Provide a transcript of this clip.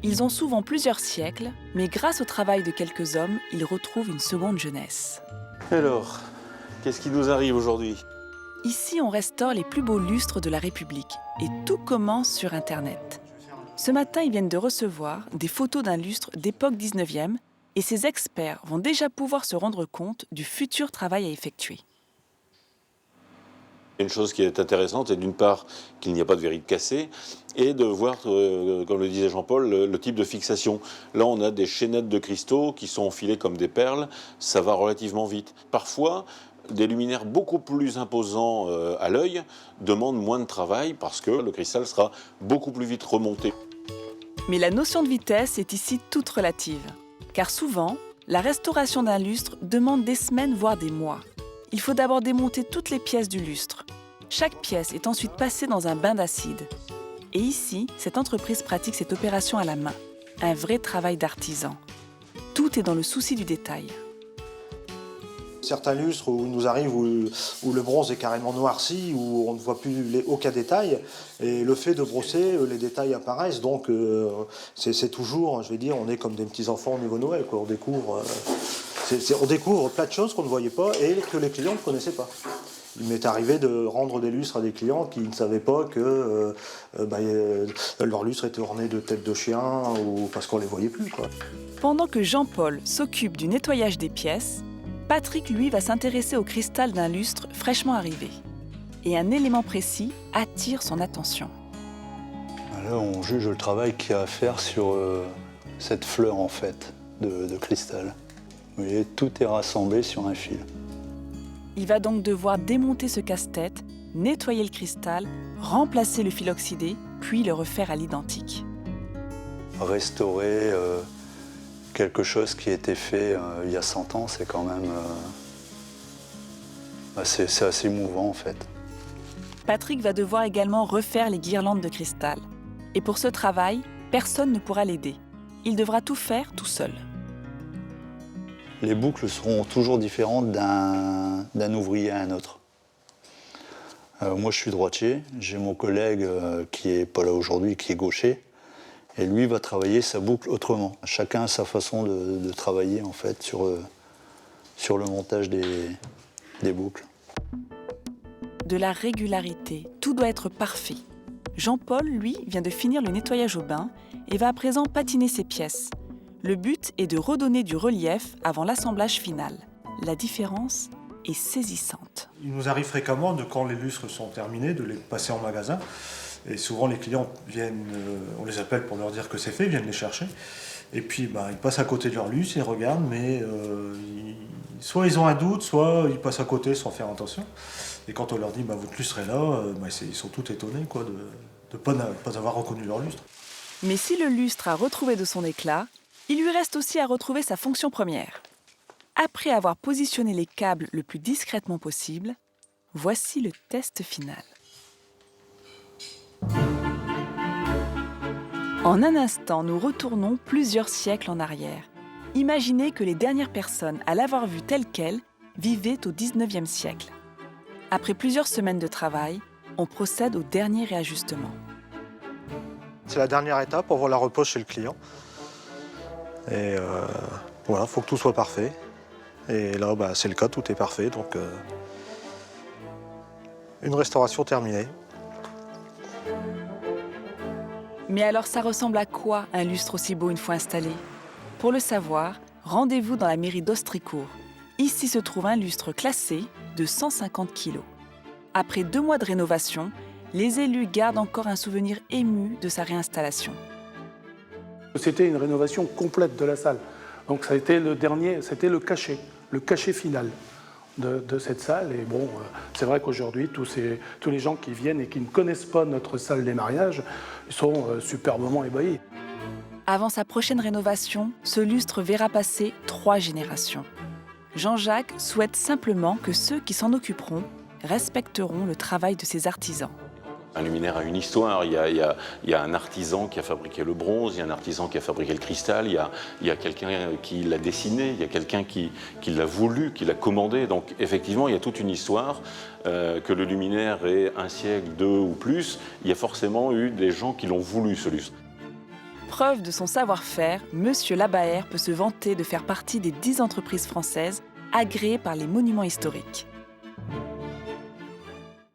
Ils ont souvent plusieurs siècles, mais grâce au travail de quelques hommes, ils retrouvent une seconde jeunesse. Alors, qu'est-ce qui nous arrive aujourd'hui ? Ici, on restaure les plus beaux lustres de la République et tout commence sur Internet. Ce matin, ils viennent de recevoir des photos d'un lustre d'époque 19e et ces experts vont déjà pouvoir se rendre compte du futur travail à effectuer. Une chose qui est intéressante, c'est d'une part qu'il n'y a pas de vérité cassée et de voir, comme le disait Jean-Paul, le type de fixation. Là, on a des chaînettes de cristaux qui sont enfilées comme des perles. Ça va relativement vite. Parfois, des luminaires beaucoup plus imposants à l'œil demandent moins de travail parce que le cristal sera beaucoup plus vite remonté. Mais la notion de vitesse est ici toute relative. Car souvent, la restauration d'un lustre demande des semaines, voire des mois. Il faut d'abord démonter toutes les pièces du lustre. Chaque pièce est ensuite passée dans un bain d'acide. Et ici, cette entreprise pratique cette opération à la main. Un vrai travail d'artisan. Tout est dans le souci du détail. Certains lustres où il nous arrive où le bronze est carrément noirci, où on ne voit plus aucun détail, et le fait de brosser, les détails apparaissent. Donc c'est toujours, je vais dire, on est comme des petits enfants au niveau Noël, quoi. On découvre plein de choses qu'on ne voyait pas et que les clients ne connaissaient pas. Il m'est arrivé de rendre des lustres à des clients qui ne savaient pas que leur lustre était orné de têtes de chien ou parce qu'on ne les voyait plus, quoi. Pendant que Jean-Paul s'occupe du nettoyage des pièces, Patrick, lui, va s'intéresser au cristal d'un lustre fraîchement arrivé. Et un élément précis attire son attention. Là, on juge le travail qu'il y a à faire sur cette fleur, en fait, de cristal. Vous voyez, tout est rassemblé sur un fil. Il va donc devoir démonter ce casse-tête, nettoyer le cristal, remplacer le fil oxydé, puis le refaire à l'identique. Restaurer quelque chose qui a été fait il y a 100 ans, c'est quand même c'est assez émouvant en fait. Patrick va devoir également refaire les guirlandes de cristal. Et pour ce travail, personne ne pourra l'aider. Il devra tout faire tout seul. Les boucles seront toujours différentes d'un ouvrier à un autre. Moi je suis droitier, j'ai mon collègue qui n'est pas là aujourd'hui, qui est gaucher. Et lui va travailler sa boucle autrement. Chacun a sa façon de travailler en fait sur le montage des boucles. De la régularité, tout doit être parfait. Jean-Paul, lui, vient de finir le nettoyage au bain et va à présent patiner ses pièces. Le but est de redonner du relief avant l'assemblage final. La différence est saisissante. Il nous arrive fréquemment, quand les lustres sont terminés, de les passer en magasin. Et souvent, les clients viennent, on les appelle pour leur dire que c'est fait, ils viennent les chercher. Et puis, ils passent à côté de leur lustre, ils regardent, mais soit ils ont un doute, soit ils passent à côté sans faire attention. Et quand on leur dit, votre lustre est là, ils sont tout étonnés quoi, de ne pas avoir reconnu leur lustre. Mais si le lustre a retrouvé de son éclat, il lui reste aussi à retrouver sa fonction première. Après avoir positionné les câbles le plus discrètement possible, voici le test final. En un instant, nous retournons plusieurs siècles en arrière. Imaginez que les dernières personnes à l'avoir vue telle qu'elle vivaient au 19e siècle. Après plusieurs semaines de travail, on procède au dernier réajustement. C'est la dernière étape pour voir la repose chez le client. Et voilà, il faut que tout soit parfait. Et là, c'est le cas, tout est parfait. Donc, une restauration terminée. Mais alors, ça ressemble à quoi un lustre aussi beau une fois installé ? Pour le savoir, rendez-vous dans la mairie d'Ostricourt. Ici se trouve un lustre classé de 150 kg. Après 2 mois de rénovation, les élus gardent encore un souvenir ému de sa réinstallation. C'était une rénovation complète de la salle. Donc ça a été c'était le cachet final de cette salle. Et bon, c'est vrai qu'aujourd'hui, tous les gens qui viennent et qui ne connaissent pas notre salle des mariages sont superbement ébahis. Avant sa prochaine rénovation, ce lustre verra passer 3 générations. Jean-Jacques souhaite simplement que ceux qui s'en occuperont respecteront le travail de ses artisans. Un luminaire a une histoire, il y a un artisan qui a fabriqué le bronze, il y a un artisan qui a fabriqué le cristal, il y a quelqu'un qui l'a dessiné, il y a quelqu'un qui l'a voulu, qui l'a commandé. Donc effectivement, il y a toute une histoire. Que le luminaire ait un siècle, 2 ou plus, il y a forcément eu des gens qui l'ont voulu, ce lustre. Preuve de son savoir-faire, Monsieur Labaert peut se vanter de faire partie des 10 entreprises françaises agréées par les monuments historiques.